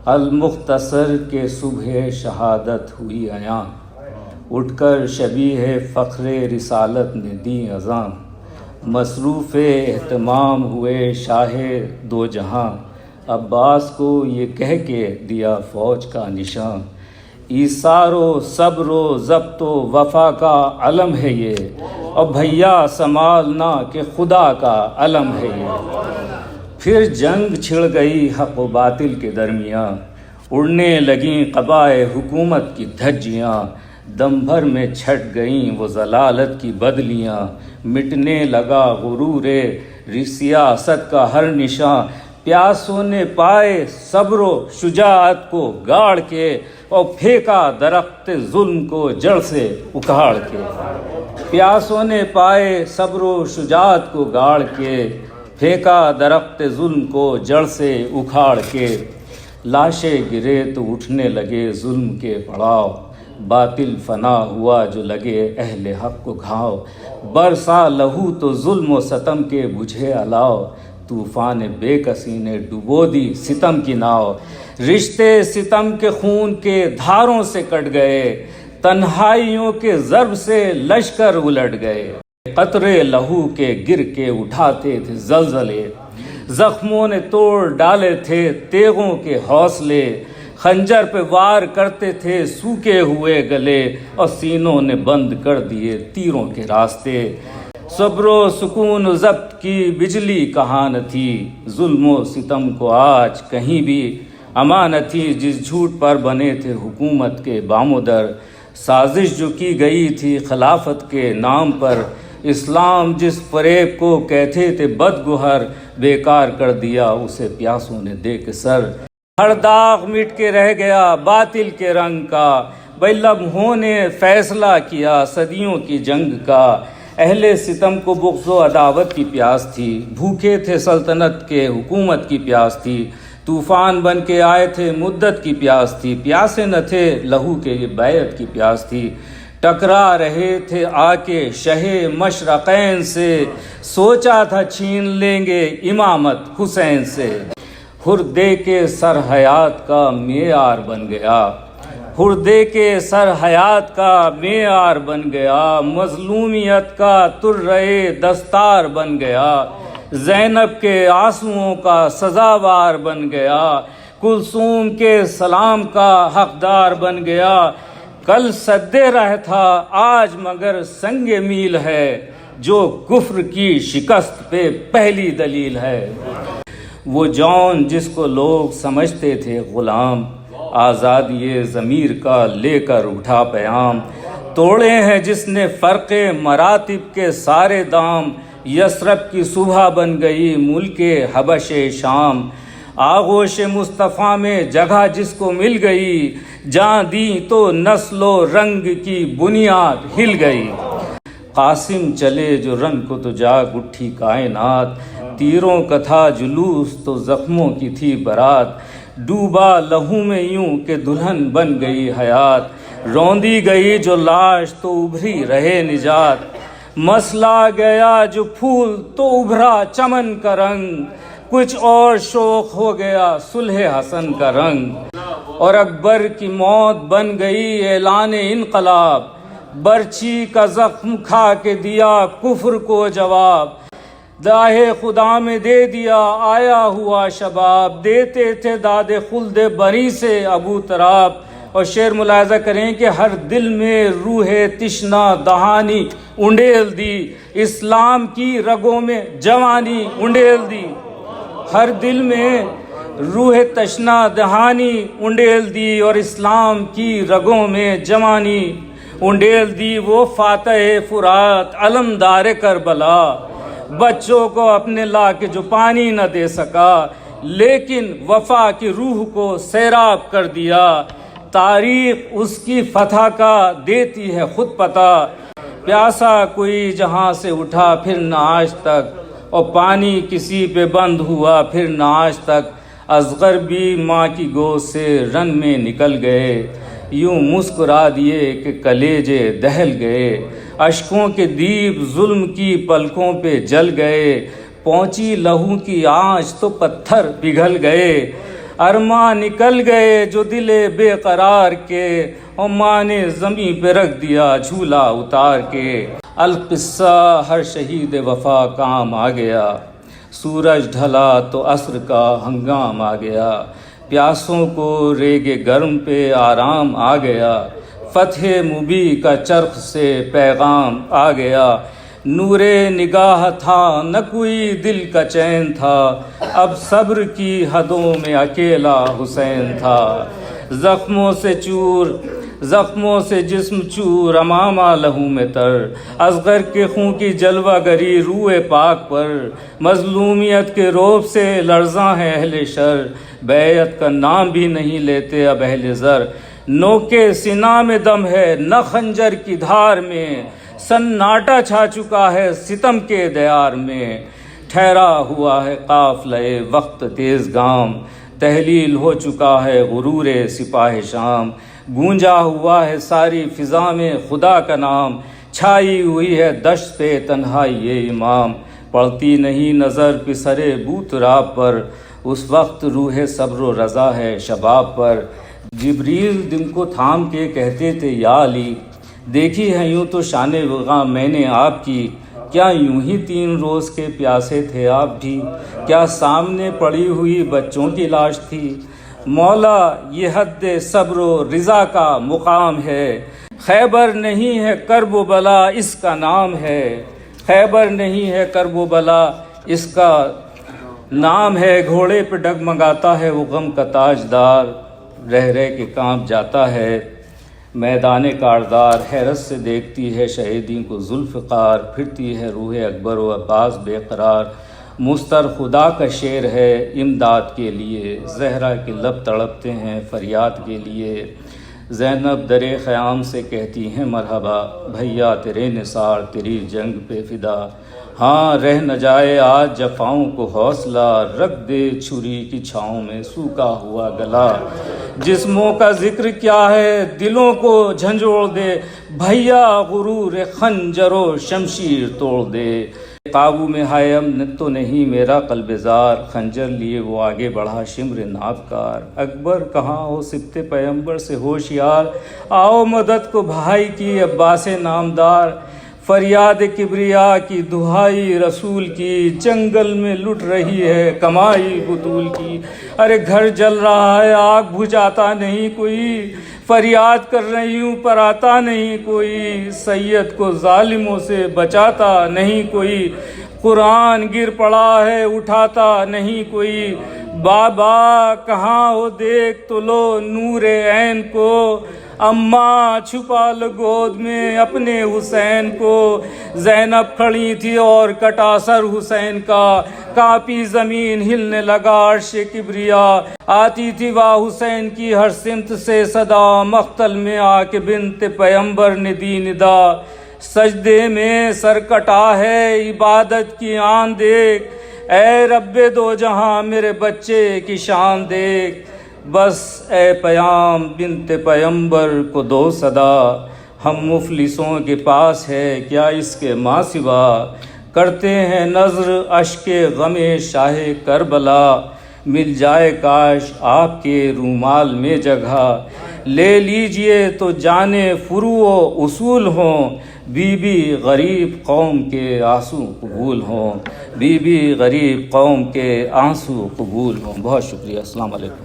المختصر کے صبح شہادت ہوئی عیاں، اٹھ کر شبیہ فخر رسالت نے دی اذاں، مصروف اہتمام ہوئے شاہ دو جہاں، عباس کو یہ کہہ کے دیا فوج کا نشان، ایثار و صبر و ضبط و وفا کا علم ہے یہ، اور بھیا سنبھالنا کہ خدا کا علم ہے یہ۔ پھر جنگ چھڑ گئی حق و باطل کے درمیان، اڑنے لگیں قبائے حکومت کی دھجیاں، دم بھر میں چھٹ گئیں وہ ضلالت کی بدلیاں، مٹنے لگا غرور سیاست کا ہر نشاں، پیاسوں نے پائے صبر و شجاعت کو گاڑ کے، اور پھینکا درخت ظلم کو جڑ سے اکھاڑ کے۔ پیاسوں نے پائے صبر و شجاعت کو گاڑ کے، پھینکا درخت ظلم کو جڑ سے اکھاڑ کے، لاشیں گرے تو اٹھنے لگے ظلم کے پڑاؤ، باطل فنا ہوا جو لگے اہل حق کو گھاؤ، برسا لہو تو ظلم و ستم کے بجھے الاؤ، طوفان بے کسی نے ڈبو دی ستم کی ناؤ، رشتے ستم کے خون کے دھاروں سے کٹ گئے، تنہائیوں کے ضرب سے لشکر الٹ گئے، قطرے لہو کے گر کے اٹھاتے تھے زلزلے، زخموں نے توڑ ڈالے تھے تیغوں کے حوصلے، خنجر پہ وار کرتے تھے سوکے ہوئے گلے، اور سینوں نے بند کر دیے تیروں کے راستے، صبر و سکون و ضبط کی بجلی کہاں نہ تھی، ظلم و ستم کو آج کہیں بھی امان نہ تھی، جس جھوٹ پر بنے تھے حکومت کے بام و در، سازش جو کی گئی تھی خلافت کے نام پر، اسلام جس فریب کو کہتے تھے بدگہر، بیکار کر دیا اسے پیاسوں نے دے کے سر، ہر داغ مٹ کے رہ گیا باطل کے رنگ کا، بے لمحوں نے فیصلہ کیا صدیوں کی جنگ کا، اہل ستم کو بغض و عداوت کی پیاس تھی، بھوکے تھے سلطنت کے حکومت کی پیاس تھی، طوفان بن کے آئے تھے مدت کی پیاس تھی، پیاسے نہ تھے لہو کے یہ بیعت کی پیاس تھی، ٹکرا رہے تھے آ کے شہ مشرقین سے، سوچا تھا چھین لیں گے امامت حسین سے، ہردے کے سر حیات کا معیار بن گیا، ہردے کے سر حیات کا معیار بن گیا، مظلومیت کا ترے دستار بن گیا، زینب کے آنسوؤں کا سزاوار بن گیا، کلثوم کے سلام کا حقدار بن گیا، کل سدے رہ تھا آج مگر سنگ میل ہے، جو کفر کی شکست پہ پہلی دلیل ہے، وہ جون جس کو لوگ سمجھتے تھے غلام، آزادی ضمیر کا لے کر اٹھا پیام، توڑے ہیں جس نے فرق مراتب کے سارے دام، یثرب کی صبح بن گئی ملک حبش شام، آغوش مصطفیٰ میں جگہ جس کو مل گئی، جاں دی تو نسل و رنگ کی بنیاد ہل گئی، قاسم چلے جو رن کو تو جاگ اٹھی کائنات، تیروں کا تھا جلوس تو زخموں کی تھی برات، ڈوبا لہو میں یوں کہ دلہن بن گئی حیات، روندی گئی جو لاش تو ابھری رہے نجات، مسلا گیا جو پھول تو ابھرا چمن کا رنگ، کچھ اور شوق ہو گیا صلح حسن کا رنگ، اور اکبر کی موت بن گئی اعلان انقلاب، برچی کا زخم کھا کے دیا کفر کو جواب، داہ خدا میں دے دیا آیا ہوا شباب، دیتے تھے داد خلد بری سے ابو تراب، اور شعر ملاحظہ کریں کہ ہر دل میں روح تشنا دہانی انڈیل دی، اسلام کی رگوں میں جوانی انڈیل دی، ہر دل میں روح تشنا دہانی انڈیل دی، اور اسلام کی رگوں میں جوانی انڈیل دی، وہ فاتح فرات علمدار کربلا، بچوں کو اپنے لا کے جو پانی نہ دے سکا، لیکن وفا کی روح کو سیراب کر دیا، تاریخ اس کی فتح کا دیتی ہے خود پتہ، پیاسا کوئی جہاں سے اٹھا پھر نہ آج تک، اور پانی کسی پہ بند ہوا پھر نہ آج تک، اصغر بھی ماں کی گود سے رن میں نکل گئے، یوں مسکرا دیے کہ کلیجے دہل گئے، اشکوں کے دیپ ظلم کی پلکوں پہ جل گئے، پہنچی لہو کی آنچ تو پتھر پگھل گئے، ارماں نکل گئے جو دل بے قرار کے، اور ماں نے زمین پہ رکھ دیا جھولا اتار کے۔ القصہ ہر شہید وفا کام آ گیا، سورج ڈھلا تو عصر کا ہنگام آ گیا، پیاسوں کو ریگ گرم پہ آرام آ گیا، فتح مبی کا چرخ سے پیغام آ گیا، نور نگاہ تھا نہ کوئی دل کا چین تھا، اب صبر کی حدوں میں اکیلا حسین تھا، زخموں سے جسم چور، امامہ لہو میں تر، اصغر کے خون کی جلوہ گری روح پاک پر، مظلومیت کے رعب سے لرزاں ہے اہل شر، بیعت کا نام بھی نہیں لیتے اب اہل زر، نوکے سینہ میں دم ہے نہ خنجر کی دھار میں، سناٹا چھا چکا ہے ستم کے دیار میں، ٹھہرا ہوا ہے قافلہ وقت تیز گام، تحلیل ہو چکا ہے غرور سپاہ شام، گونجا ہوا ہے ساری فضا میں خدا کا نام، چھائی ہوئی ہے دشت پہ تنہائی یہ امام، پڑتی نہیں نظر پسر بوت راب پر، اس وقت روح صبر و رضا ہے شباب پر، جبریل دل کو تھام کے کہتے تھے یا علی، دیکھی ہے یوں تو شان وغا میں نے آپ کی، کیا یوں ہی 3 روز کے پیاسے تھے آپ بھی، کیا سامنے پڑی ہوئی بچوں کی لاش تھی، مولا یہ حد صبر و رضا کا مقام ہے، خیبر نہیں ہے کرب و بلا اس کا نام ہے، خیبر نہیں ہے کرب و بلا اس کا نام ہے، گھوڑے پہ ڈگمگاتا ہے وہ غم کا تاجدار، رہ کے کانپ جاتا ہے میدان کاردار، حیرت سے دیکھتی ہے شہیدین کو ذوالفقار، پھرتی ہے روح اکبر و عباس بے قرار، مستر خدا کا شعر ہے امداد کے لیے، زہرا کے لب تڑپتے ہیں فریاد کے لیے، زینب در خیام سے کہتی ہیں مرحبا، بھیا تیرے نثار تیری جنگ پہ فدا، ہاں رہ نہ جائے آج جفاؤں کو حوصلہ، رکھ دے چھری کی چھاؤں میں سوکھا ہوا گلا، جسموں کا ذکر کیا ہے دلوں کو جھنجھوڑ دے، بھیا غرور خنجر و شمشیر توڑ دے، قابو میں ہے امن تو نہیں میرا قلب زار، خنجر لیے وہ آگے بڑھا شمر نابکار، اکبر کہاں ہو سبت پیمبر سے ہوشیار، آؤ مدد کو بھائی کی عباس نامدار، فریاد کبریا کی دہائی رسول کی، جنگل میں لٹ رہی ہے کمائی بطول کی، ارے گھر جل رہا ہے آگ بجھاتا نہیں کوئی، فریاد کر رہی ہوں پر آتا نہیں کوئی، سید کو ظالموں سے بچاتا نہیں کوئی، قرآن گر پڑا ہے اٹھاتا نہیں کوئی، بابا کہاں ہو دیکھ تو لو نور عین کو، اماں چھپا لو گود میں اپنے حسین کو، زینب کھڑی تھی اور کٹا سر حسین کا، کانپی زمین ہلنے لگا عرش کبریا، آتی تھی واہ حسین کی ہر سمت سے صدا، مقتل میں آ کے بنت پیمبر نے دی ندا، سجدے میں سر کٹا ہے عبادت کی آن دیکھ، اے رب دو جہاں میرے بچے کی شان دیکھ، بس اے پیام بنت پیمبر کو دو صدا، ہم مفلسوں کے پاس ہے کیا اس کے ماں سوا، کرتے ہیں نظر اشک غم شاہ کربلا، مل جائے کاش آپ کے رومال میں جگہ، لے لیجئے تو جانے فروع و اصول ہوں، بی بی غریب قوم کے آنسو قبول ہوں، بی بی غریب قوم کے آنسو قبول ہوں۔ بہت شکریہ، السلام علیکم۔